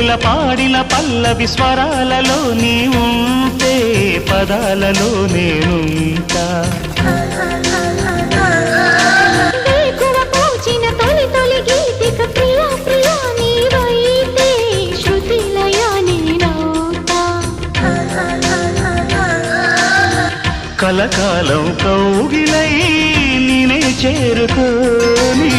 కోకిల పాడిన పల్లవి స్వరాలలో నీ ఉంటే పదాలలో నేనుంటా కలకాలం కౌగిలై నినే చేరుకోని